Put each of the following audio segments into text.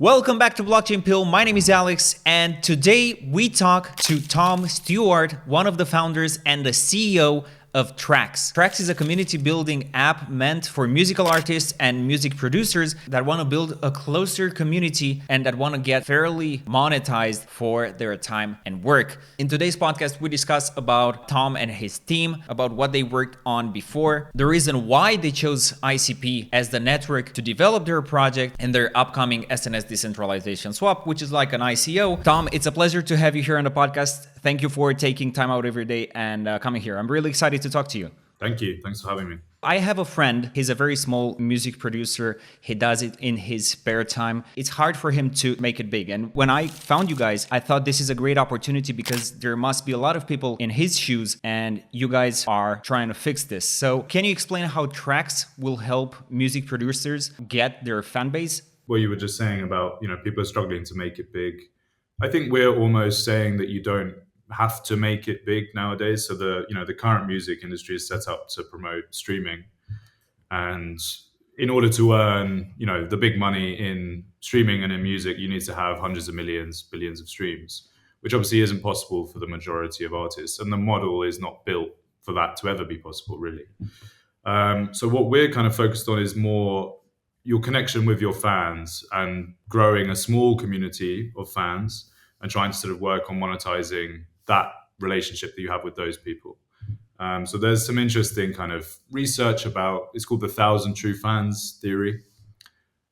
Welcome back to Blockchain Pill. My name is Alex, and today we talk to Tom Stuart, one of the founders and the CEO of TRAX. TRAX is a community building app meant for musical artists and music producers that want to build a closer community and that want to get fairly monetized for their time and work. In today's podcast, we discuss about Tom and his team, about what they worked on before, the reason why they chose ICP as the network to develop their project, and their upcoming SNS decentralization swap, which is like an ICO. Tom, it's a pleasure to have you here on the podcast. Thank you for taking time out every day and coming here. I'm really excited to talk to you. Thank you. Thanks for having me. I have a friend. He's a very small music producer. He does it in his spare time. It's hard for him to make it big. And when I found you guys, I thought this is a great opportunity because there must be a lot of people in his shoes and you guys are trying to fix this. So can you explain how TRAX will help music producers get their fan base? What you were just saying about, people are struggling to make it big. I think we're almost saying that you don't have to make it big nowadays. So the current music industry is set up to promote streaming, and in order to earn the big money in streaming and in music, you need to have hundreds of millions, billions of streams, which obviously isn't possible for the majority of artists, and the model is not built for that to ever be possible, really. So what we're kind of focused on is more your connection with your fans and growing a small community of fans and trying to sort of work on monetizing that relationship that you have with those people. So there's some interesting kind of research about, it's called the 1,000 True Fans theory.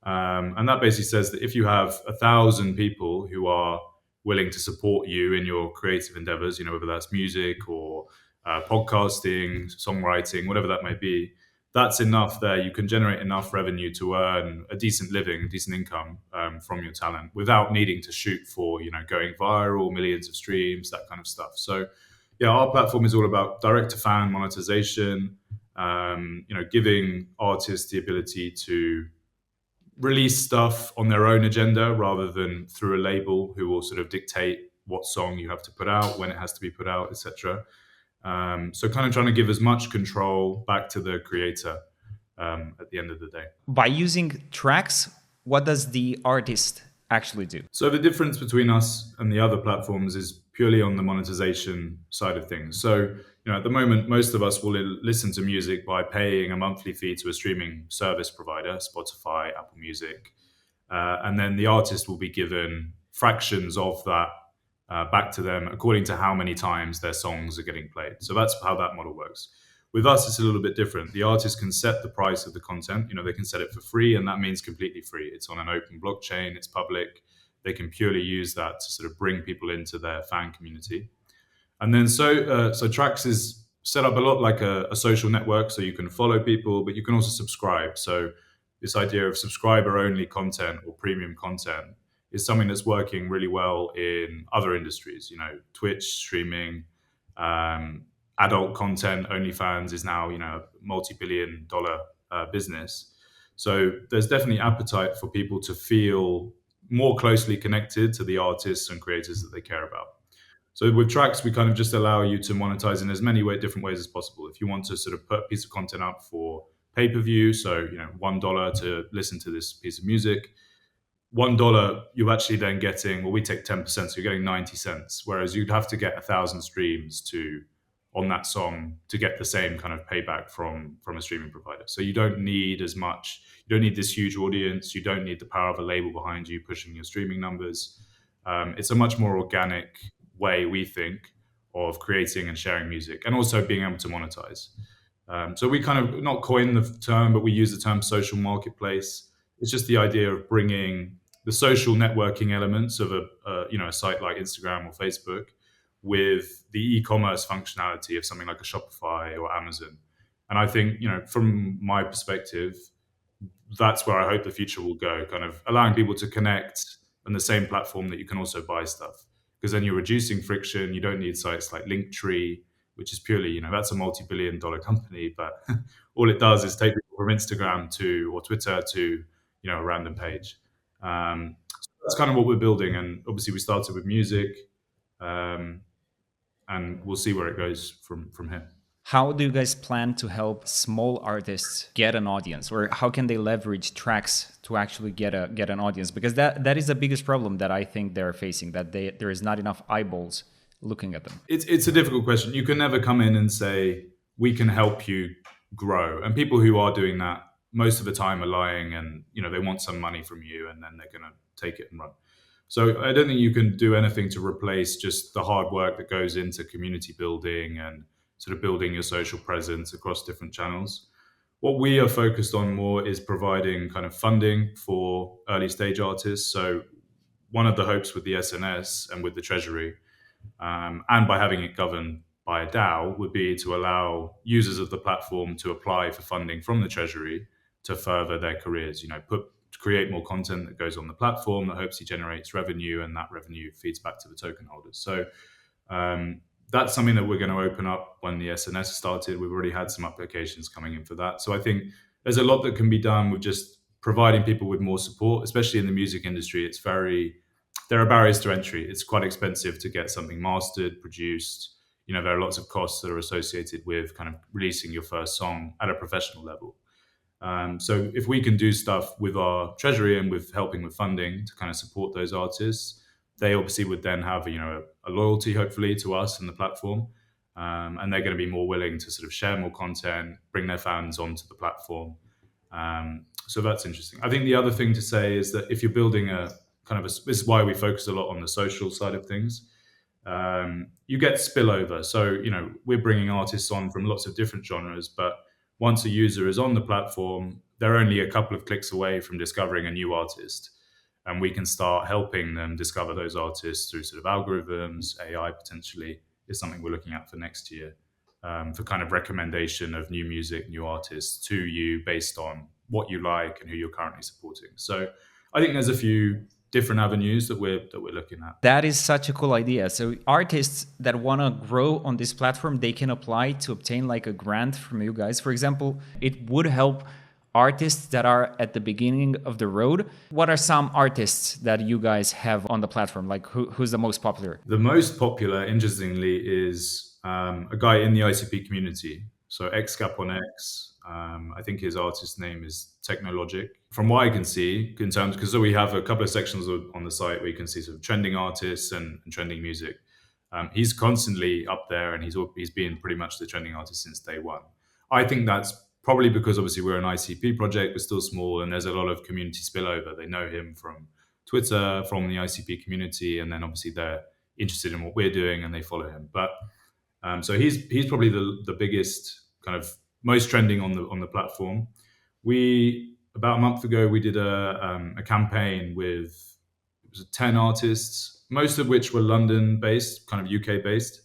And that basically says that if you have 1,000 people who are willing to support you in your creative endeavors, whether that's music or podcasting, songwriting, whatever that may be, that's enough there. You can generate enough revenue to earn a decent living, a decent income from your talent without needing to shoot for, going viral, millions of streams, that kind of stuff. So, yeah, our platform is all about direct to fan monetization, giving artists the ability to release stuff on their own agenda rather than through a label who will sort of dictate what song you have to put out, when it has to be put out, etc. So kind of trying to give as much control back to the creator at the end of the day. By using TRAX, what does the artist actually do? So the difference between us and the other platforms is purely on the monetization side of things. So, at the moment, most of us will listen to music by paying a monthly fee to a streaming service provider, Spotify, Apple Music. And then the artist will be given fractions of that back to them according to how many times their songs are getting played. So that's how that model works. With us, it's a little bit different. The artist can set the price of the content. They can set it for free, and that means completely free. It's on an open blockchain. It's public. They can purely use that to sort of bring people into their fan community. And then so TRAX is set up a lot like a social network, so you can follow people, but you can also subscribe. So this idea of subscriber-only content or premium content is something that's working really well in other industries. Twitch streaming, adult content, OnlyFans is now a multi-billion-dollar business. So there's definitely appetite for people to feel more closely connected to the artists and creators that they care about. So with TRAX, we kind of just allow you to monetize in as many different ways as possible. If you want to sort of put a piece of content up for pay-per-view, so $1 to listen to this piece of music, $1 you're actually then getting, we take 10%, so you're getting 90 cents, whereas you'd have to get 1,000 streams on that song to get the same kind of payback from a streaming provider. So you don't need as much, you don't need this huge audience, you don't need the power of a label behind you pushing your streaming numbers. It's a much more organic way, we think, of creating and sharing music and also being able to monetize. So we kind of not coin the term, but we use the term social marketplace. It's just the idea of bringing the social networking elements of a site like Instagram or Facebook with the e-commerce functionality of something like a Shopify or Amazon. And I think, from my perspective, that's where I hope the future will go, kind of allowing people to connect on the same platform that you can also buy stuff. Because then you're reducing friction. You don't need sites like Linktree, which is purely, that's a multi-billion-dollar company, but all it does is take people from Instagram or Twitter to, a random page. So that's kind of what we're building. And obviously we started with music, and we'll see where it goes from here. How do you guys plan to help small artists get an audience, or how can they leverage tracks to actually get an audience? Because that is the biggest problem that I think they're facing, that there is not enough eyeballs looking at them. It's a difficult question. You can never come in and say we can help you grow. And people who are doing that most of the time are lying, and they want some money from you, and then they're going to take it and run. So I don't think you can do anything to replace just the hard work that goes into community building and sort of building your social presence across different channels. What we are focused on more is providing kind of funding for early stage artists. So one of the hopes with the SNS and with the Treasury, and by having it governed by a DAO, would be to allow users of the platform to apply for funding from the Treasury to further their careers. Create more content that goes on the platform that hopefully generates revenue, and that revenue feeds back to the token holders. So that's something that we're going to open up when the SNS started. We've already had some applications coming in for that. So I think there's a lot that can be done with just providing people with more support, especially in the music industry. There are barriers to entry. It's quite expensive to get something mastered, produced. There are lots of costs that are associated with kind of releasing your first song at a professional level. So if we can do stuff with our treasury and with helping with funding to kind of support those artists, they obviously would then have a loyalty, hopefully, to us and the platform, and they're going to be more willing to sort of share more content, bring their fans onto the platform. So that's interesting. I think the other thing to say is that if you're building this is why we focus a lot on the social side of things. You get spillover. So we're bringing artists on from lots of different genres, but once a user is on the platform, they're only a couple of clicks away from discovering a new artist. And we can start helping them discover those artists through sort of algorithms. AI potentially is something we're looking at for next year, for kind of recommendation of new music, new artists to you based on what you like and who you're currently supporting. So I think there's a few different avenues that we're looking at. That is such a cool idea. So artists that want to grow on this platform, they can apply to obtain like a grant from you guys. For example, it would help artists that are at the beginning of the road. What are some artists that you guys have on the platform? Like who's the most popular? The most popular, interestingly, is a guy in the ICP community. So X-Cap on X. I think his artist name is Technologic. From what I can see, in terms, because we have a couple of sections on the site where you can see sort of trending artists and trending music. He's constantly up there, and he's been pretty much the trending artist since day one. I think that's probably because obviously we're an ICP project, we're still small, and there's a lot of community spillover. They know him from Twitter, from the ICP community, and then obviously they're interested in what we're doing and they follow him. But so he's probably the biggest kind of most trending on the platform. About a month ago we did a campaign with 10 artists, most of which were London based, kind of UK based,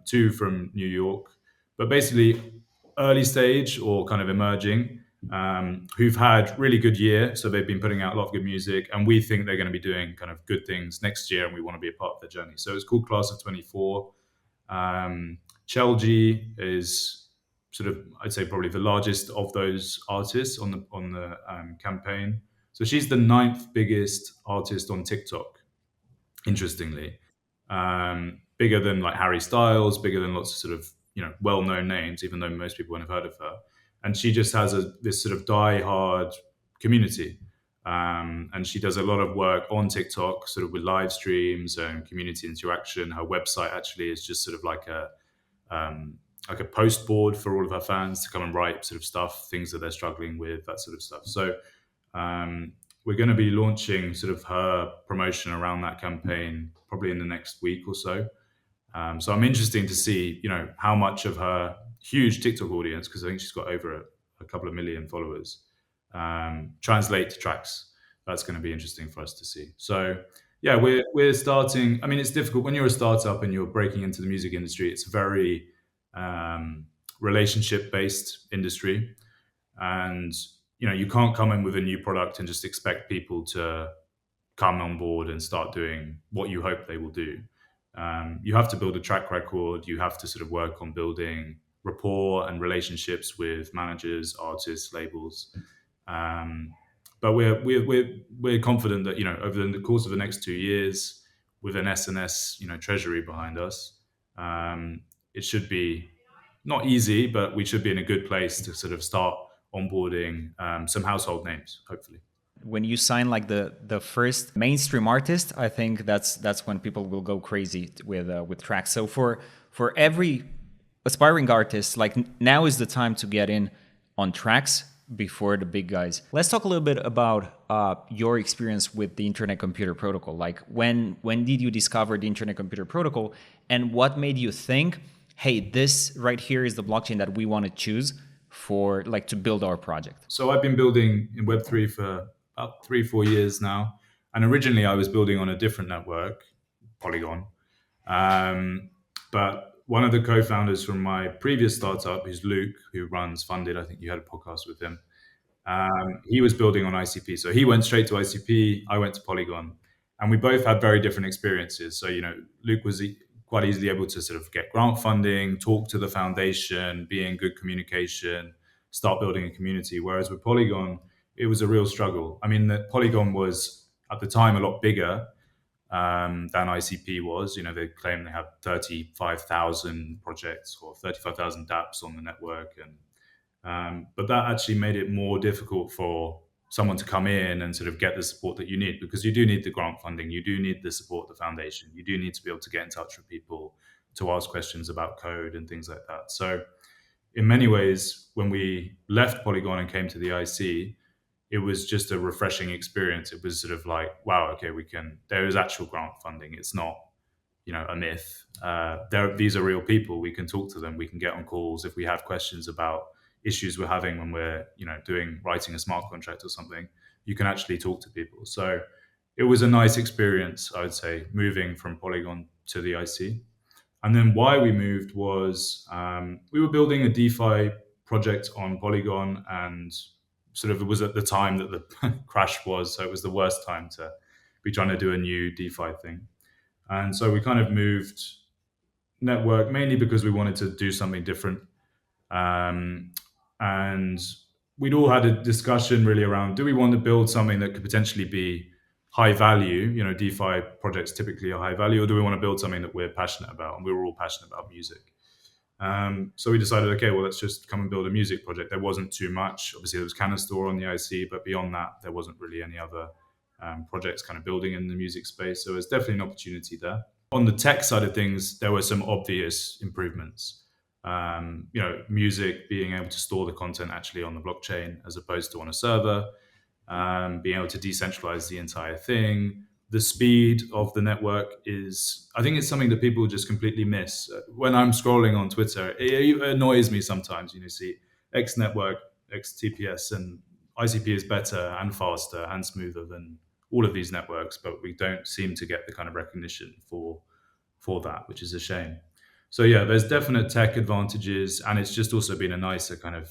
2 from New York, but basically early stage or kind of emerging, who've had really good year. So they've been putting out a lot of good music, and we think they're going to be doing kind of good things next year, and we want to be a part of their journey. So it's called Class of 24. Chelgi is sort of, I'd say, probably the largest of those artists on the campaign. So she's the 9th biggest artist on TikTok, interestingly. Bigger than like Harry Styles, bigger than lots of sort of well-known names, even though most people wouldn't have heard of her. And she just has this sort of die-hard community. And she does a lot of work on TikTok, sort of with live streams and community interaction. Her website actually is just sort of like a post board for all of her fans to come and write sort of stuff, things that they're struggling with, that sort of stuff. So we're going to be launching sort of her promotion around that campaign probably in the next week or so. So I'm interested to see, how much of her huge TikTok audience, because I think she's got over a couple of million followers, translate to TRAX. That's going to be interesting for us to see. So yeah, we're starting. I mean, it's difficult when you're a startup and you're breaking into the music industry. It's a very relationship-based industry, and you can't come in with a new product and just expect people to come on board and start doing what you hope they will do. You have to build a track record. You have to sort of work on building rapport and relationships with managers, artists, labels. But we're confident that over the course of the next 2 years, with an SNS treasury behind us, it should be not easy, but we should be in a good place to sort of start onboarding some household names, hopefully. When you sign like the first mainstream artist, I think that's when people will go crazy with tracks. So for every aspiring artist, like now is the time to get in on tracks before the big guys. Let's talk a little bit about your experience with the Internet Computer Protocol. Like when did you discover the Internet Computer Protocol, and what made you think, hey, this right here is the blockchain that we want to choose for like to build our project? So I've been building in Web3 for about 3-4 years now, and originally I was building on a different network, Polygon. But one of the co-founders from my previous startup, who's Luke, who runs Funded, I think you had a podcast with him. He was building on ICP, so he went straight to ICP. I went to Polygon, and we both had very different experiences. So Luke was quite easily able to sort of get grant funding, talk to the foundation, be in good communication, start building a community. Whereas with Polygon, it was a real struggle. I mean, the Polygon was at the time a lot bigger than ICP was. They claim they have 35,000 projects or 35,000 dApps on the network, but that actually made it more difficult for someone to come in and sort of get the support that you need, because you do need the grant funding, you do need the support of the foundation, you do need to be able to get in touch with people to ask questions about code and things like that. So in many ways, when we left Polygon and came to the IC, it was just a refreshing experience. It was sort of like, wow, okay, there is actual grant funding. It's not, a myth. These are real people. We can talk to them. We can get on calls if we have questions about issues we're having when we're, writing a smart contract or something. You can actually talk to people. So it was a nice experience, I would say, moving from Polygon to the IC. And then why we moved was we were building a DeFi project on Polygon, and sort of it was at the time that the crash was, so it was the worst time to be trying to do a new DeFi thing. And so we kind of moved network mainly because we wanted to do something different. And we'd all had a discussion really around, do we want to build something that could potentially be high value? DeFi projects typically are high value, or do we want to build something that we're passionate about? And we were all passionate about music. So we decided, okay, well, let's just come and build a music project. There wasn't too much. Obviously, there was Canistore on the IC, but beyond that, there wasn't really any other projects kind of building in the music space. So there's definitely an opportunity there. On the tech side of things, there were some obvious improvements. Music being able to store the content actually on the blockchain as opposed to on a server, being able to decentralize the entire thing. The speed of the network I think it's something that people just completely miss. When I'm scrolling on Twitter, it annoys me sometimes, see X network, X TPS, and ICP is better and faster and smoother than all of these networks, but we don't seem to get the kind of recognition for that, which is a shame. So yeah, there's definite tech advantages, and it's just also been a nicer kind of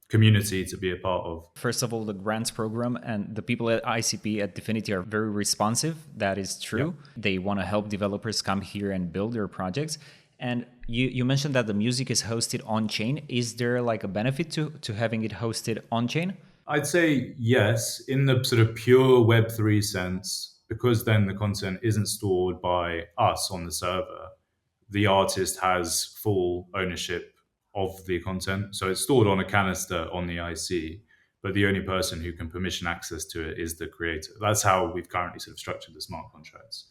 community to be a part of. First of all, the grants program and the people at ICP at Dfinity are very responsive. That is true. Yep. They want to help developers come here and build their projects. And you mentioned that the music is hosted on chain. Is there like a benefit to having it hosted on chain? I'd say yes, in the sort of pure Web3 sense, because then the content isn't stored by us on the server. The artist has full ownership of the content. So it's stored on a canister on the IC, but the only person who can permission access to it is the creator. That's how we've currently sort of structured the smart contracts.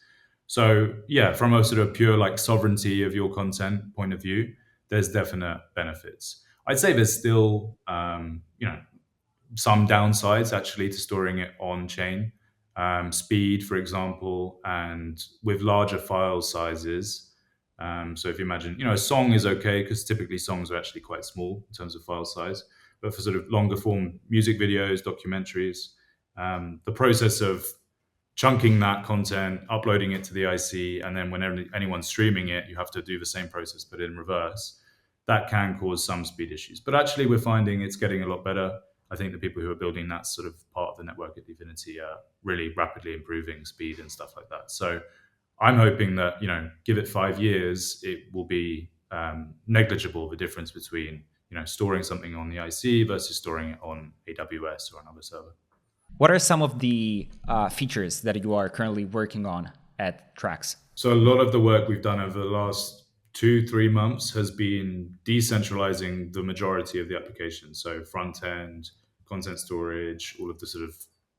So yeah, from a sort of pure like sovereignty of your content point of view, there's definite benefits. I'd say there's still, some downsides actually to storing it on chain. Speed, for example, and with larger file sizes. So if you imagine, a song is okay because typically songs are actually quite small in terms of file size. But for sort of longer form music videos, documentaries, the process of chunking that content, uploading it to the IC, and then whenever anyone's streaming it, you have to do the same process but in reverse. That can cause some speed issues. But actually, we're finding it's getting a lot better. I think the people who are building that sort of part of the network at Dfinity are really rapidly improving speed and stuff like that. So I'm hoping that, give it 5 years, it will be negligible, the difference between, storing something on the IC versus storing it on AWS or another server. What are some of the features that you are currently working on at TRAX? So a lot of the work we've done over the last 2-3 months has been decentralizing the majority of the application. So front end, content storage, all of the sort of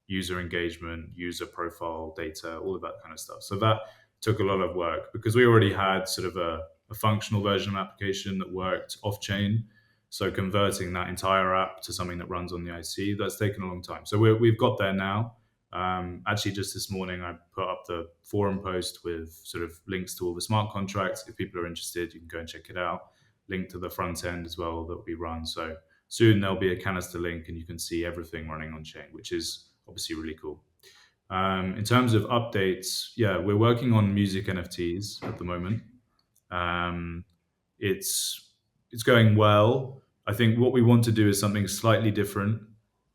user engagement, user profile data, all of that kind of stuff. So that took a lot of work because we already had sort of a functional version of application that worked off chain. So converting that entire app to something that runs on the IC, that's taken a long time. So we've got there now. Actually, just this morning, I put up the forum post with sort of links to all the smart contracts. If people are interested, you can go and check it out. Link to the front end as well that we run. So soon there'll be a canister link and you can see everything running on chain, which is obviously really cool. In terms of updates, yeah, we're working on music NFTs at the moment. It's going well. I think what we want to do is something slightly different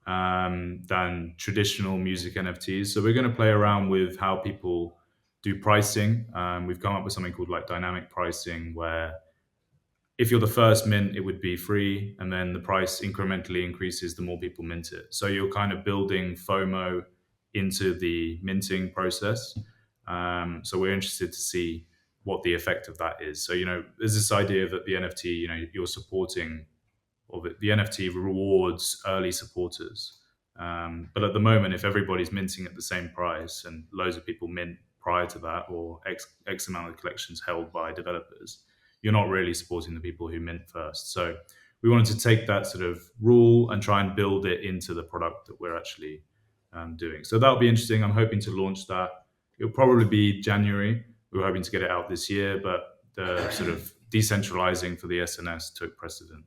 than traditional music NFTs. So we're going to play around with how people do pricing. We've come up with something called like dynamic pricing, where if you're the first mint, it would be free, and then the price incrementally increases the more people mint it. So you're kind of building FOMO into the minting process. So we're interested to see what the effect of that is. So, there's this idea that the NFT, you're supporting, or the NFT rewards early supporters. But at the moment, if everybody's minting at the same price and loads of people mint prior to that, or X amount of collections held by developers, you're not really supporting the people who mint first. So we wanted to take that sort of rule and try and build it into the product that we're actually doing. So that'll be interesting. I'm hoping to launch that. It'll probably be January. We were hoping to get it out this year, but the sort of decentralizing for the SNS took precedent.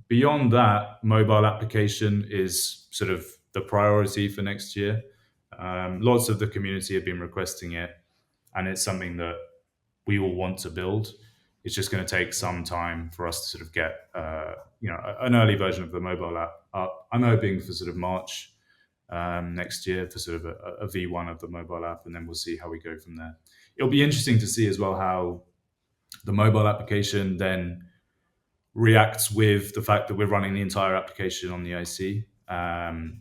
Beyond that, mobile application is sort of the priority for next year. Lots of the community have been requesting it, and it's something that we all want to build. It's just going to take some time for us to sort of get, an early version of the mobile app up. I'm hoping for sort of March next year for sort of a V1 of the mobile app, and then we'll see how we go from there. It'll be interesting to see as well how the mobile application then reacts with the fact that we're running the entire application on the IC.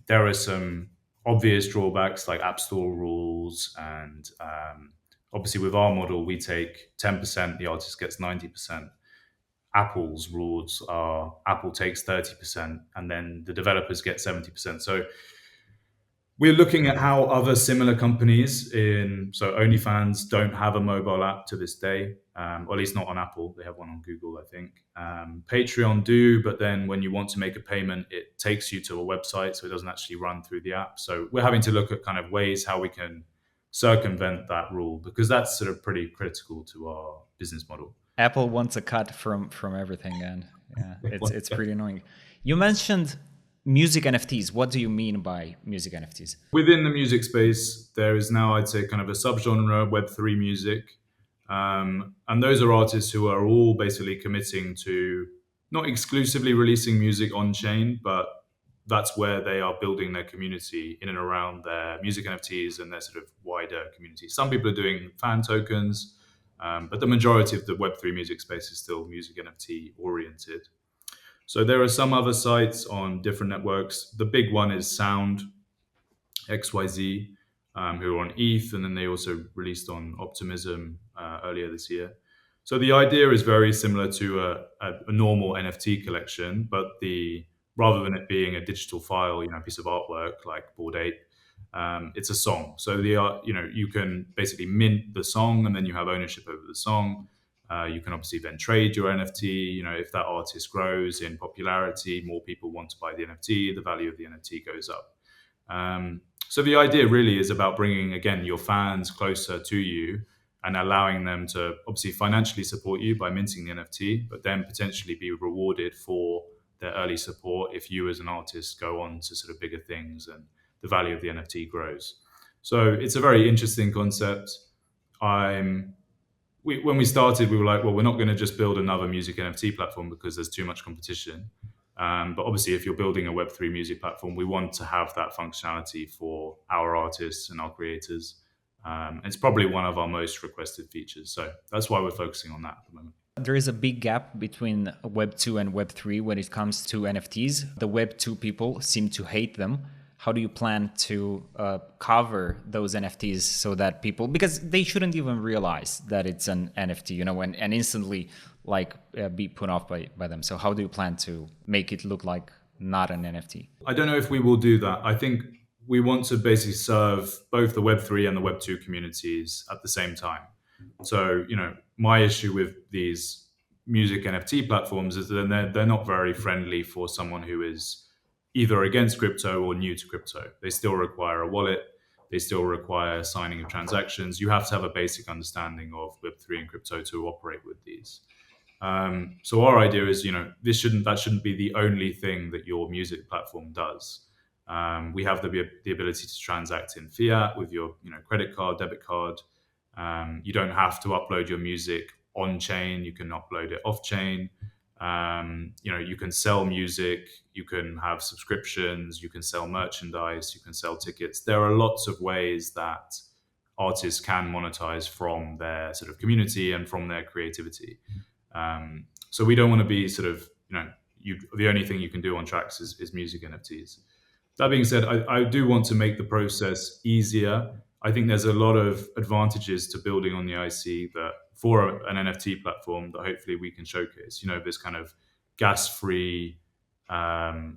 There are some obvious drawbacks like App Store rules, and obviously with our model, we take 10%, the artist gets 90%. Apple's rules are Apple takes 30%, and then the developers get 70%. So we're looking at how other similar companies so OnlyFans don't have a mobile app to this day, or at least not on Apple. They have one on Google, I think. Patreon do, but then when you want to make a payment, it takes you to a website, so it doesn't actually run through the app. So we're having to look at kind of ways how we can circumvent that rule, because that's sort of pretty critical to our business model. Apple wants a cut from everything, and yeah, it's pretty annoying. You mentioned music NFTs. What do you mean by music NFTs? Within the music space, there is now, I'd say, kind of a subgenre, Web3 music. And those are artists who are all basically committing to not exclusively releasing music on chain, but that's where they are building their community in and around their music NFTs and their sort of wider community. Some people are doing fan tokens, but the majority of the Web3 music space is still music NFT oriented. So there are some other sites on different networks. The big one is Sound XYZ, who are on ETH, and then they also released on Optimism earlier this year. So the idea is very similar to a normal NFT collection, but rather than it being a digital file, a piece of artwork like Bored Ape, it's a song. So you can basically mint the song, and then you have ownership over the song. You can obviously then trade your NFT. If that artist grows in popularity, more people want to buy the NFT, the value of the NFT goes up. So the idea really is about bringing, again, your fans closer to you and allowing them to obviously financially support you by minting the NFT, but then potentially be rewarded for their early support if you as an artist go on to sort of bigger things and the value of the NFT grows. So it's a very interesting concept. When we started, we were like, well, we're not going to just build another music NFT platform because there's too much competition. But obviously, if you're building a Web3 music platform, we want to have that functionality for our artists and our creators. It's probably one of our most requested features. So that's why we're focusing on that at the moment. There is a big gap between Web 2 and Web 3 when it comes to NFTs. The Web 2 people seem to hate them. how do you plan to cover those NFTs so that people, because they shouldn't even realize that it's an NFT, and instantly be put off by them. So how do you plan to make it look like not an NFT? I don't know if we will do that. I think we want to basically serve both the Web3 and the Web2 communities at the same time. So, my issue with these music NFT platforms is that they're not very friendly for someone who is either against crypto or new to crypto. They still require a wallet. They still require signing of transactions. You have to have a basic understanding of Web3 and crypto to operate with these. So our idea is, that shouldn't be the only thing that your music platform does. We have the ability to transact in fiat with your, credit card, debit card. You don't have to upload your music on chain. You can upload it off chain. You can sell music. You can have subscriptions. You can sell merchandise. You can sell tickets. There are lots of ways that artists can monetize from their sort of community and from their creativity. So we don't want to be sort of, the only thing you can do on TRAX is music NFTs. That being said, I do want to make the process easier. I think there's a lot of advantages to building on the IC that for an NFT platform that hopefully we can showcase, this kind of gas-free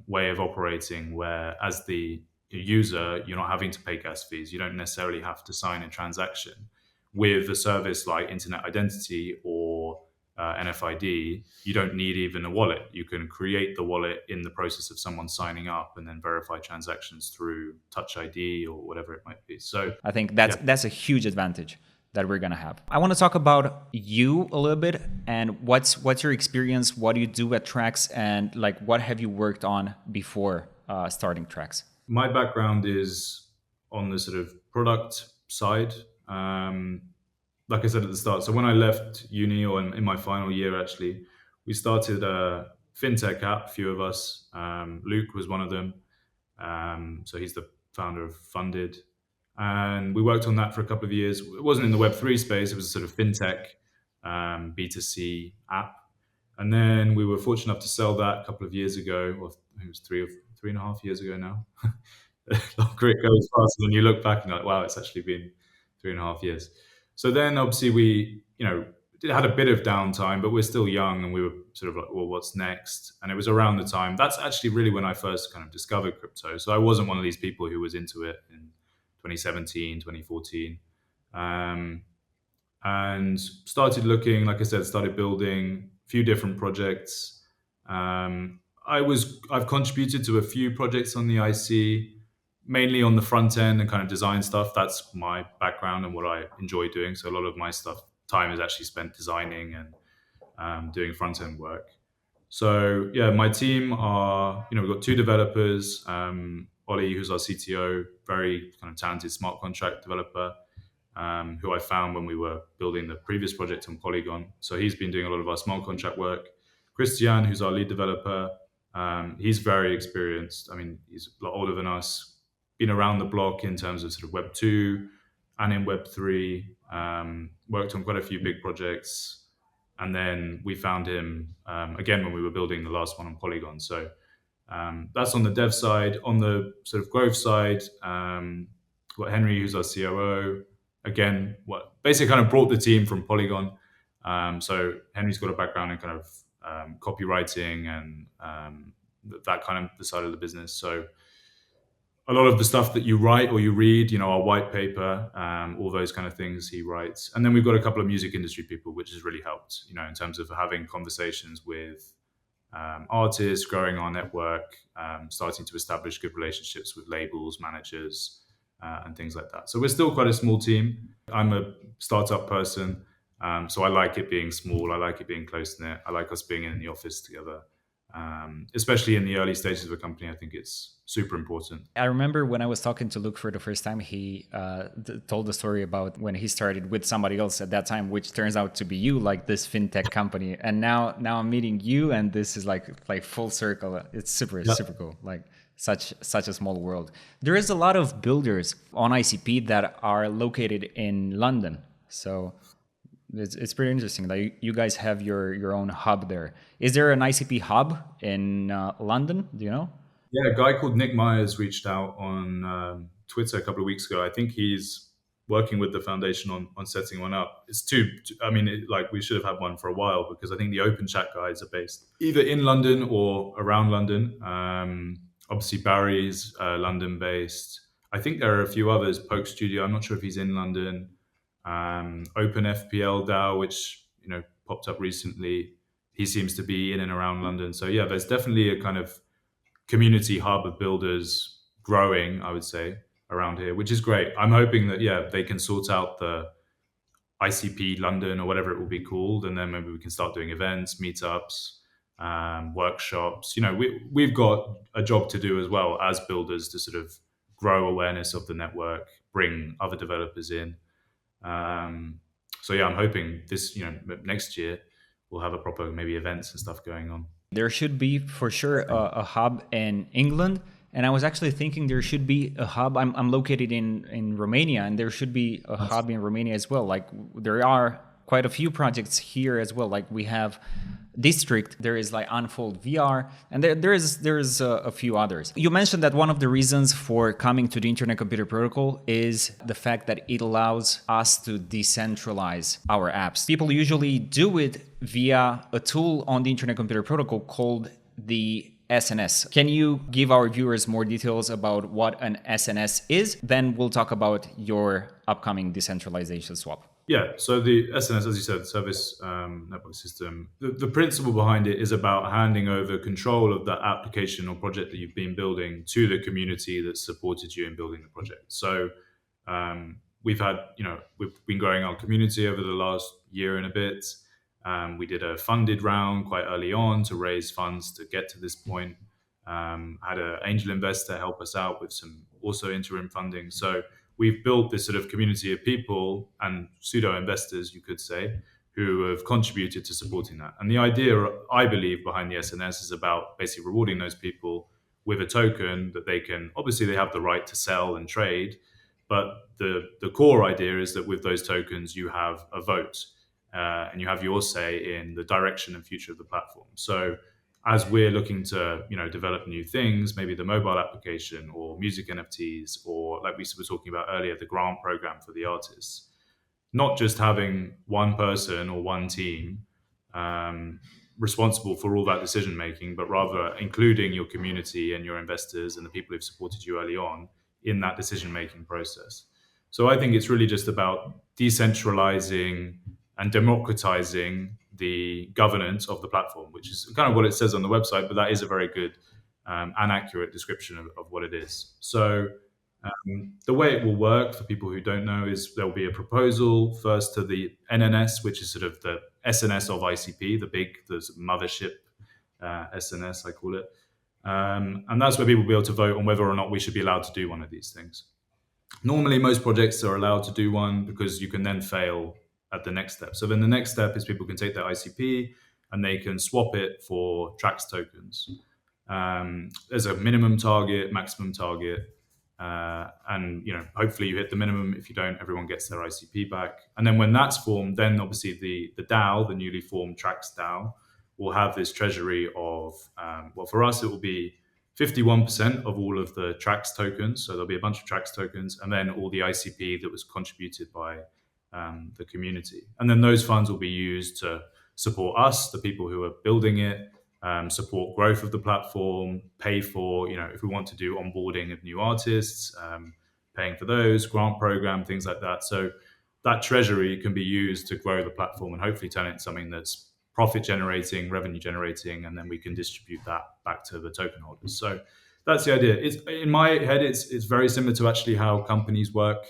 way of operating where as the user, you're not having to pay gas fees. You don't necessarily have to sign a transaction with a service like Internet Identity or NFID. You don't need even a wallet. You can create the wallet in the process of someone signing up and then verify transactions through Touch ID or whatever it might be. So I think that's a huge advantage that we're gonna have. I want to talk about you a little bit and what's your experience, what do you do at TRAX, and what have you worked on before starting TRAX? My background is on the sort of product side. Like I said at the start, so when I left uni, or in my final year, actually, we started a fintech app, a few of us. Luke was one of them. So he's the founder of Funded. And we worked on that for a couple of years. It wasn't in the Web3 space. It was a sort of fintech B2C app. And then we were fortunate enough to sell that a couple of years ago, or I think it was 3.5 years ago now. Longer it goes faster than you look back and you're like, wow, it's actually been 3.5 years. So then obviously we, had a bit of downtime, but we're still young and we were sort of like, well, what's next? And it was around the time, that's actually really when I first kind of discovered crypto. So I wasn't one of these people who was into it in 2017, 2014. And started looking, like I said, started building a few different projects. I've contributed to a few projects on the IC, mainly on the front end and kind of design stuff. That's my background and what I enjoy doing. So a lot of my time is actually spent designing and doing front end work. So yeah, my team are, we've got 2 developers, Ollie, who's our CTO, very kind of talented smart contract developer, who I found when we were building the previous project on Polygon. So he's been doing a lot of our smart contract work. Christian, who's our lead developer, he's very experienced. I mean, he's a lot older than us, been around the block in terms of sort of Web 2 and in Web 3, worked on quite a few big projects. And then we found him again when we were building the last one on Polygon. So that's on the dev side. On the sort of growth side, we've got Henry, who's our COO. Again, what basically kind of brought the team from Polygon. So Henry's got a background in kind of copywriting and that kind of the side of the business. So a lot of the stuff that you write or you read, our white paper, all those kind of things he writes. And then we've got a couple of music industry people, which has really helped, in terms of having conversations with artists, growing our network, starting to establish good relationships with labels, managers, and things like that. So we're still quite a small team. I'm a startup person, so I like it being small. I like it being close-knit. I like us being in the office together. Especially in the early stages of a company, I think it's super important. I remember when I was talking to Luke for the first time, he told the story about when he started with somebody else at that time, which turns out to be you, like this fintech company. And now I'm meeting you, and this is like full circle. It's super cool. Like such a small world. There is a lot of builders on ICP that are located in London. So it's pretty interesting. Like you guys have your own hub there. Is there an ICP hub in London? Do you know? Yeah, a guy called Nick Myers reached out on Twitter a couple of weeks ago. I think he's working with the foundation on setting one up. It's I mean, like we should have had one for a while because I think the Open Chat guys are based either in London or around London. Obviously, Barry's London based. I think there are a few others. Poke Studio. I'm not sure if he's in London. Open FPL DAO, which popped up recently. He seems to be in and around London. So yeah, there's definitely a kind of community hub of builders growing, I would say, around here, which is great. I'm hoping that they can sort out the ICP London or whatever it will be called, and then maybe we can start doing events, meetups, workshops. We've got a job to do as well as builders to sort of grow awareness of the network, bring other developers in. So I'm hoping this next year we'll have a proper maybe events and stuff going on. There should be for sure a hub in England. And I was actually thinking there should be a hub. I'm located in Romania, and there should be a hub in Romania as well. Like there are quite a few projects here as well. Like we have District, there is like Unfold VR, and there's a few others. You mentioned that one of the reasons for coming to the Internet Computer Protocol is the fact that it allows us to decentralize our apps. People usually do it via a tool on the Internet Computer Protocol called the SNS. Can you give our viewers more details about what an SNS is? Then we'll talk about your upcoming decentralization swap. Yeah, so the SNS, as you said, Service Network System, the principle behind it is about handing over control of that application or project that you've been building to the community that supported you in building the project. So we've been growing our community over the last year and a bit. We did a funded round quite early on to raise funds to get to this point. Had an angel investor help us out with some also interim funding. So we've built this sort of community of people and pseudo investors, you could say, who have contributed to supporting that. And the idea, I believe, behind the SNS is about basically rewarding those people with a token that they can, obviously they have the right to sell and trade, but the core idea is that with those tokens, you have a vote and you have your say in the direction and future of the platform. So as we're looking to develop new things, maybe the mobile application or music NFTs, or like we were talking about earlier, the grant program for the artists, not just having one person or one team responsible for all that decision making, but rather including your community and your investors and the people who've supported you early on in that decision making process. So I think it's really just about decentralizing and democratizing the governance of the platform, which is kind of what it says on the website, but that is a very good and accurate description of what it is. So the way it will work for people who don't know is there'll be a proposal first to the NNS, which is sort of the SNS of ICP, the mothership SNS, I call it. And that's where people will be able to vote on whether or not we should be allowed to do one of these things. Normally, most projects are allowed to do one because you can then fail at the next step. So then the next step is people can take their ICP and they can swap it for TRAX tokens. There's a minimum target, maximum target, and hopefully you hit the minimum. If you don't, everyone gets their ICP back. And then when that's formed, then obviously the DAO, the newly formed TRAX DAO, will have this treasury of for us it will be 51% of all of the TRAX tokens. So there'll be a bunch of TRAX tokens, and then all the ICP that was contributed by the community. And then those funds will be used to support us, the people who are building it, support growth of the platform, pay for, if we want to do onboarding of new artists, paying for those, grant program, things like that. So that treasury can be used to grow the platform and hopefully turn it into something that's profit generating, revenue generating, and then we can distribute that back to the token holders. So that's the idea. In my head, it's very similar to actually how companies work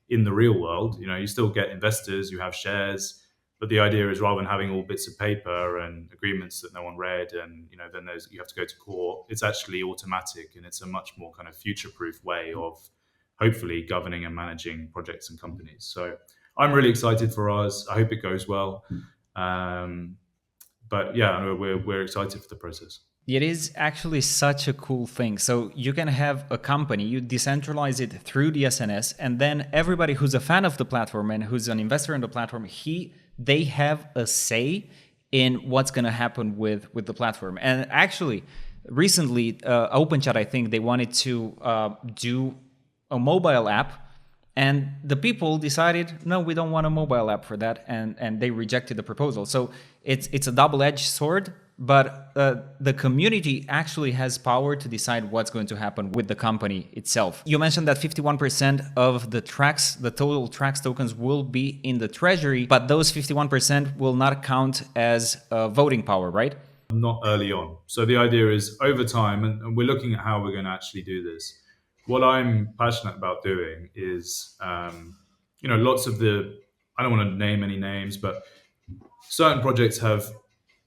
in the real world. You still get investors, you have shares, but the idea is rather than having all bits of paper and agreements that no one read, and then you have to go to court, it's actually automatic, and it's a much more kind of future-proof way of hopefully governing and managing projects and companies. So I'm really excited for ours. I hope it goes well. But yeah, we're excited for the process. It is actually such a cool thing. So you can have a company, you decentralize it through the SNS, and then everybody who's a fan of the platform and who's an investor in the platform, they have a say in what's going to happen with the platform. And actually, recently, OpenChat, I think they wanted to do a mobile app, and the people decided, no, we don't want a mobile app for that, and they rejected the proposal. So it's a double-edged sword, but the community actually has power to decide what's going to happen with the company itself. You mentioned that 51% of the total TRAX tokens will be in the treasury, but those 51% will not count as voting power, right? Not early on. So the idea is over time, and we're looking at how we're going to actually do this. What I'm passionate about doing is, lots of I don't want to name any names, but certain projects have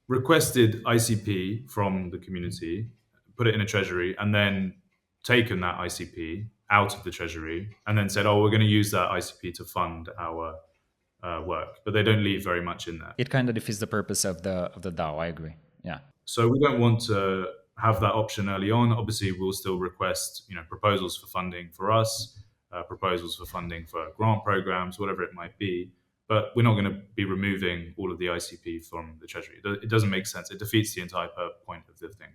requested ICP from the community, put it in a treasury, and then taken that ICP out of the treasury, and then said, "Oh, we're going to use that ICP to fund our work," but they don't leave very much in there. It kind of defeats the purpose of the DAO. I agree. Yeah. So we don't want to have that option early on. Obviously, we'll still request, proposals for funding for us, proposals for funding for grant programs, whatever it might be. But we're not going to be removing all of the ICP from the treasury. It doesn't make sense. It defeats the entire point of the thing.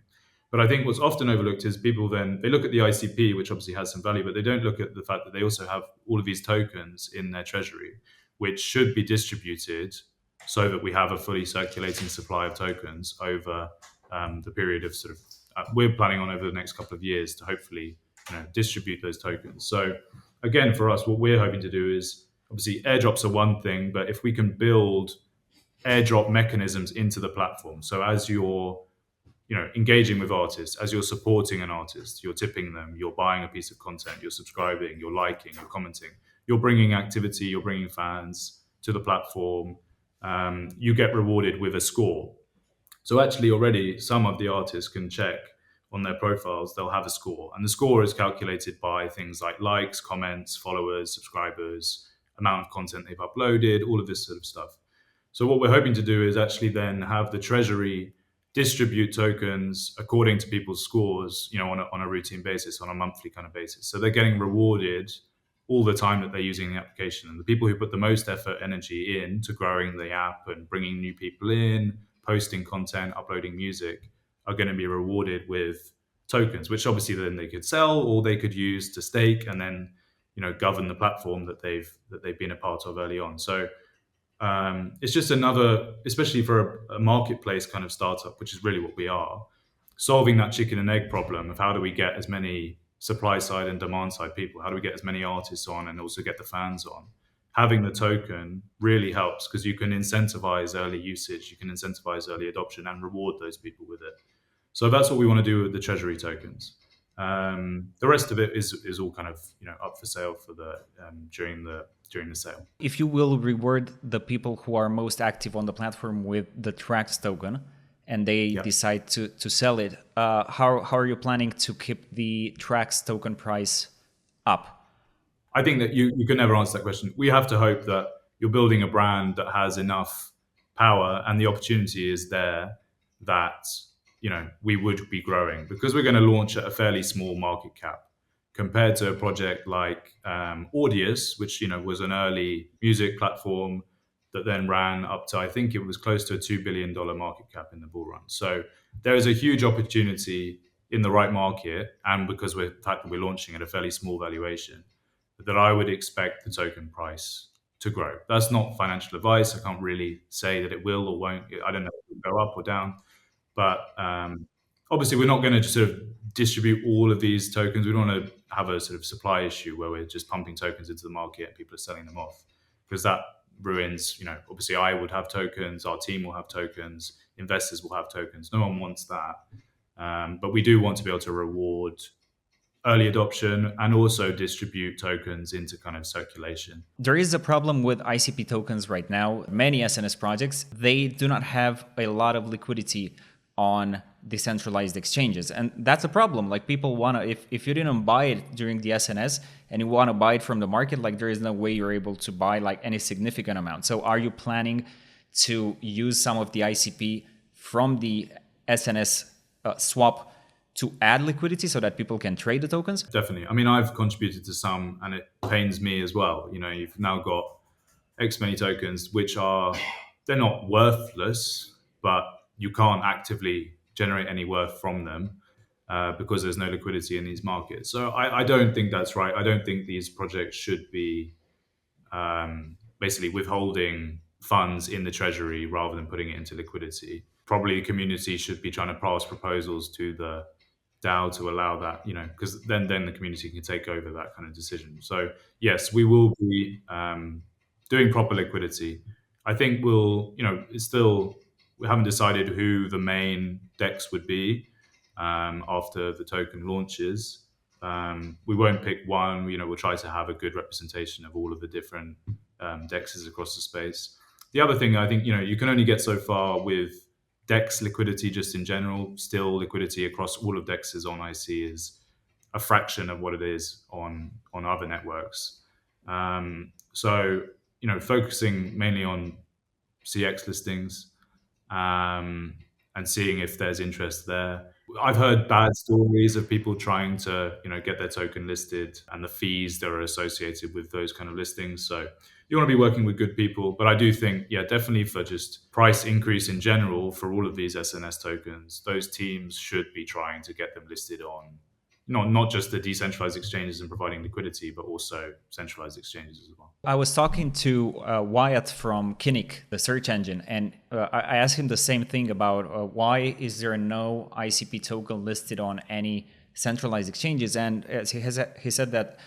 But I think what's often overlooked is people then they look at the ICP, which obviously has some value, but they don't look at the fact that they also have all of these tokens in their treasury, which should be distributed so that we have a fully circulating supply of tokens over the period of we're planning on over the next couple of years to hopefully distribute those tokens. So again, for us, what we're hoping to do is obviously airdrops are one thing, but if we can build airdrop mechanisms into the platform, so as you're engaging with artists, as you're supporting an artist, you're tipping them, you're buying a piece of content, you're subscribing, you're liking, you're commenting, you're bringing activity, you're bringing fans to the platform, you get rewarded with a score. So actually already some of the artists can check on their profiles, they'll have a score. And the score is calculated by things like likes, comments, followers, subscribers, amount of content they've uploaded, all of this sort of stuff. So what we're hoping to do is actually then have the treasury distribute tokens according to people's scores, on a routine basis, on a monthly kind of basis. So they're getting rewarded all the time that they're using the application. And the people who put the most effort, energy into growing the app and bringing new people in, posting content, uploading music, are going to be rewarded with tokens, which obviously then they could sell or they could use to stake and then, govern the platform that they've been a part of early on. So it's just another, especially for a marketplace kind of startup, which is really what we are, solving that chicken and egg problem of how do we get as many supply side and demand side people, how do we get as many artists on and also get the fans on. Having the token really helps because you can incentivize early usage, you can incentivize early adoption and reward those people with it. So that's what we want to do with the treasury tokens. The rest of it is all kind of up for sale for the during the sale. If you will reward the people who are most active on the platform with the TRAX token, and they decide to sell it, how are you planning to keep the TRAX token price up? I think that you can never answer that question. We have to hope that you're building a brand that has enough power and the opportunity is there that we would be growing because we're going to launch at a fairly small market cap compared to a project like Audius, which was an early music platform that then ran up to, I think it was close to a $2 billion market cap in the bull run. So there is a huge opportunity in the right market, and because the fact that we're launching at a fairly small valuation, that I would expect the token price to grow. That's not financial advice. I can't really say that it will or won't. I don't know if it will go up or down. But obviously, we're not going to just sort of distribute all of these tokens. We don't want to have a sort of supply issue where we're just pumping tokens into the market and people are selling them off, because that ruins, obviously I would have tokens, our team will have tokens, investors will have tokens. No one wants that. But we do want to be able to reward early adoption and also distribute tokens into kind of circulation. There is a problem with ICP tokens right now. Many SNS projects, they do not have a lot of liquidity on decentralized exchanges. And that's a problem. Like people want to, if you didn't buy it during the SNS and you want to buy it from the market, like there is no way you're able to buy like any significant amount. So are you planning to use some of the ICP from the SNS swap to add liquidity so that people can trade the tokens? Definitely. I mean, I've contributed to some and it pains me as well. You've now got X many tokens, which they're not worthless, but you can't actively generate any worth from them. because there's no liquidity in these markets. So I don't think that's right. I don't think these projects should be basically withholding funds in the treasury rather than putting it into liquidity. Probably the community should be trying to pass proposals to the DAO to allow that, because then the community can take over that kind of decision. So yes, we will be doing proper liquidity. I think it's still, we haven't decided who the main DEX would be after the token launches. We won't pick one. We'll try to have a good representation of all of the different DEXs across the space. The other thing, I think, you can only get so far with DEX liquidity just in general. Still, liquidity across all of DEXs on IC is a fraction of what it is on other networks. So, focusing mainly on CX listings and seeing if there's interest there. I've heard bad stories of people trying to, get their token listed and the fees that are associated with those kind of listings. So you want to be working with good people. But I do think, definitely for just price increase in general for all of these SNS tokens, those teams should be trying to get them listed on not just the decentralized exchanges and providing liquidity, but also centralized exchanges as well. I was talking to Wyatt from Kinnick, the search engine, and I asked him the same thing about why is there no ICP token listed on any centralized exchanges, and he said that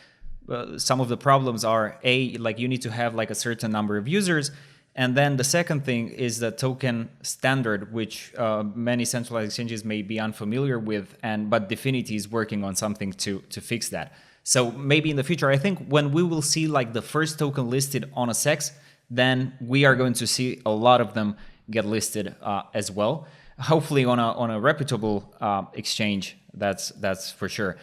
some of the problems are like you need to have like a certain number of users, and then the second thing is the token standard, which many centralized exchanges may be unfamiliar with, but Dfinity is working on something to fix that. So maybe in the future, I think when we will see like the first token listed on a CEX, then we are going to see a lot of them get listed as well. Hopefully on a reputable exchange, that's for sure.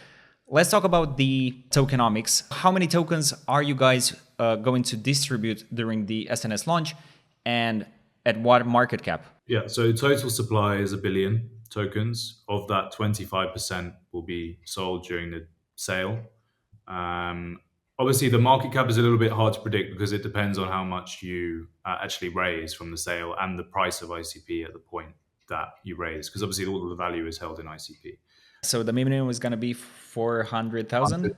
Let's talk about the tokenomics. How many tokens are you guys going to distribute during the SNS launch, and at what market cap? Yeah, so total supply is 1 billion tokens. Of that, 25% will be sold during the sale. Obviously, the market cap is a little bit hard to predict because it depends on how much you actually raise from the sale and the price of ICP at the point that you raise, because obviously all of the value is held in ICP. So the minimum is going to be 400,000?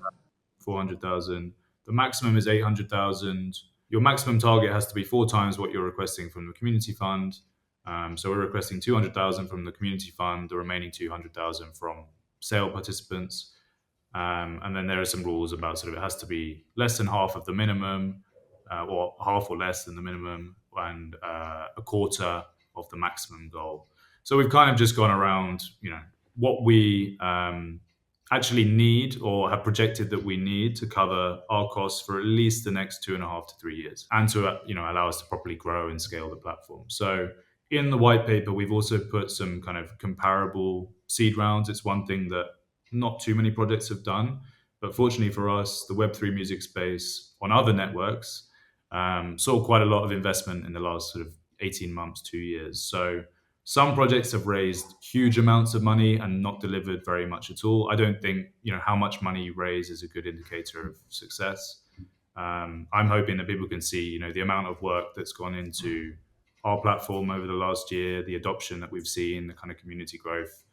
400,000. The maximum is 800,000. Your maximum target has to be 4 times what you're requesting from the community fund. So we're requesting 200,000 from the community fund, the remaining 200,000 from sale participants. And then there are some rules about it has to be less than half of the minimum, or half or less than the minimum, and a quarter of the maximum goal. So we've kind of just gone around, what we actually need or have projected that we need to cover our costs for at least the next 2.5 to 3 years, and to allow us to properly grow and scale the platform. So in the white paper, we've also put some kind of comparable seed rounds. It's one thing that not too many projects have done, but fortunately for us, the Web3 music space on other networks saw quite a lot of investment in the last sort of 18 months, 2 years. So some projects have raised huge amounts of money and not delivered very much at all. I don't think how much money you raise is a good indicator of success. I'm hoping that people can see the amount of work that's gone into our platform over the last year, the adoption that we've seen, the kind of community growth,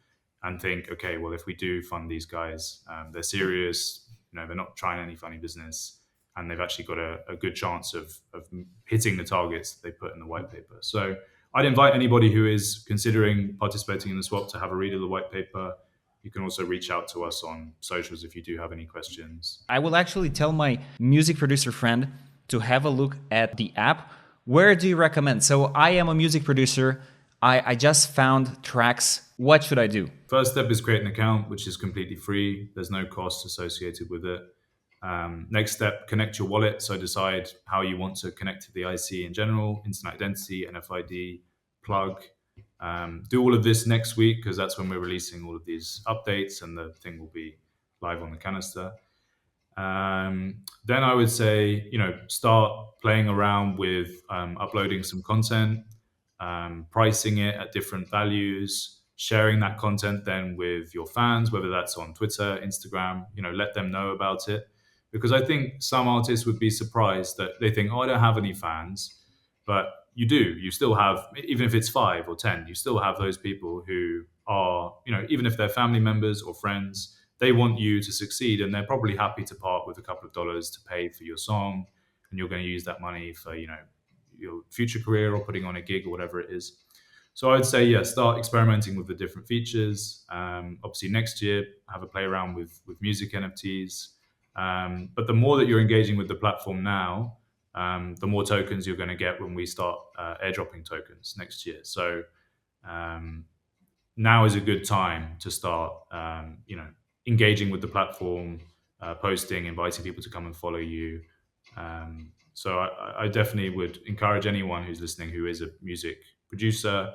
and think, okay, well, if we do fund these guys, they're serious, they're not trying any funny business, and they've actually got a good chance of hitting the targets that they put in the white paper. So I'd invite anybody who is considering participating in the swap to have a read of the white paper. You can also reach out to us on socials if you do have any questions. I will actually tell my music producer friend to have a look at the app. Where do you recommend? So I am a music producer. I just found TRAX. What should I do? First step is create an account, which is completely free. There's no cost associated with it. Next step, connect your wallet. So decide how you want to connect to the IC in general, internet identity, NFID, plug. Do all of this next week, because that's when we're releasing all of these updates and the thing will be live on the canister. Then I would say, start playing around with uploading some content, pricing it at different values, sharing that content then with your fans, whether that's on Twitter, Instagram, let them know about it. Because I think some artists would be surprised that they think, I don't have any fans, but you do. You still have, even if it's 5 or 10, you still have those people who are, even if they're family members or friends, they want you to succeed, and they're probably happy to part with a couple of dollars to pay for your song, and you're going to use that money for, your future career or putting on a gig or whatever it is. So I'd say, yeah, start experimenting with the different features. Obviously, next year, have a play around with music NFTs. But the more that you're engaging with the platform now, the more tokens you're going to get when we start airdropping tokens next year. So now is a good time to start, engaging with the platform, posting, inviting people to come and follow you. So I definitely would encourage anyone who's listening who is a music producer,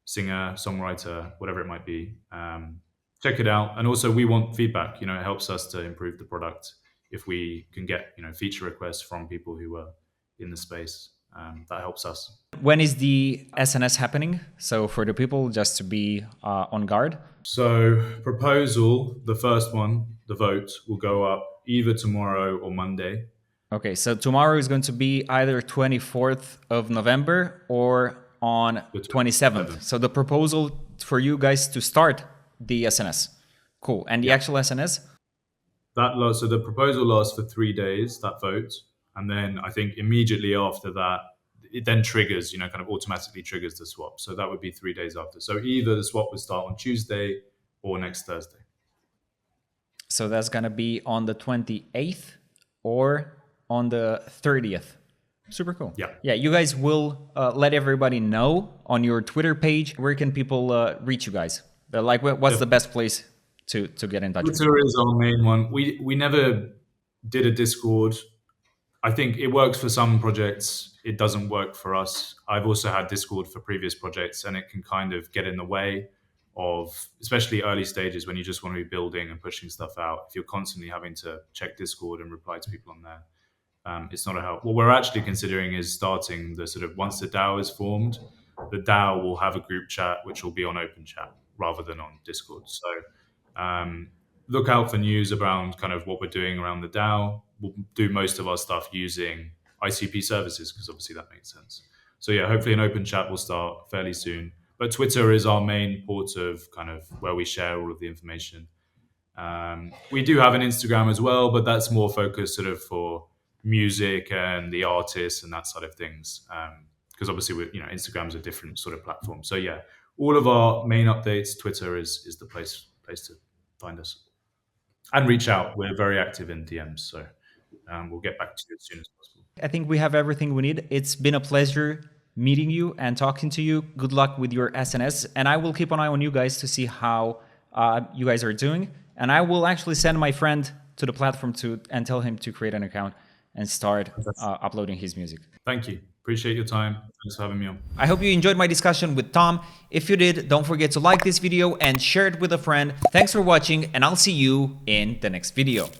singer, songwriter, whatever it might be. Check it out. And also we want feedback. It helps us to improve the product if we can get, feature requests from people who are in the space. That helps us. When is the SNS happening? So for the people, just to be on guard. So proposal, the first one, the vote, will go up either tomorrow or Monday. Okay, so tomorrow is going to be either 24th of November or on 27th. So the proposal for you guys to start the SNS. Cool. And the actual SNS? So the proposal lasts for 3 days, that vote. And then I think immediately after that, it then triggers, kind of automatically triggers the swap. So that would be 3 days after. So either the swap would start on Tuesday or next Thursday. So that's going to be on the 28th or on the 30th. Super cool. Yeah, you guys will let everybody know on your Twitter page. Where can people reach you guys? What's the best place to get in touch with? Twitter is our main one. We never did a Discord. I think it works for some projects. It doesn't work for us. I've also had Discord for previous projects, and it can kind of get in the way of, especially early stages when you just want to be building and pushing stuff out. If you're constantly having to check Discord and reply to people on there, it's not a help. What we're actually considering is starting the sort of, once the DAO is formed, the DAO will have a group chat, which will be on Open Chat rather than on Discord. So look out for news around kind of what we're doing around the DAO. We'll do most of our stuff using ICP services because obviously that makes sense. So yeah, hopefully an Open Chat will start fairly soon. But Twitter is our main port of kind of where we share all of the information. We do have an Instagram as well, but that's more focused sort of for music and the artists and that side of things. Because obviously, Instagram's a different sort of platform. So yeah, all of our main updates, Twitter is the place to find us. And reach out. We're very active in DMs, so we'll get back to you as soon as possible. I think we have everything we need. It's been a pleasure meeting you and talking to you. Good luck with your SNS, and I will keep an eye on you guys to see how you guys are doing. And I will actually send my friend to the platform and tell him to create an account and start uploading his music. Thank you. Appreciate your time. Thanks for having me on. I hope you enjoyed my discussion with Tom. If you did, don't forget to like this video and share it with a friend. Thanks for watching, and I'll see you in the next video.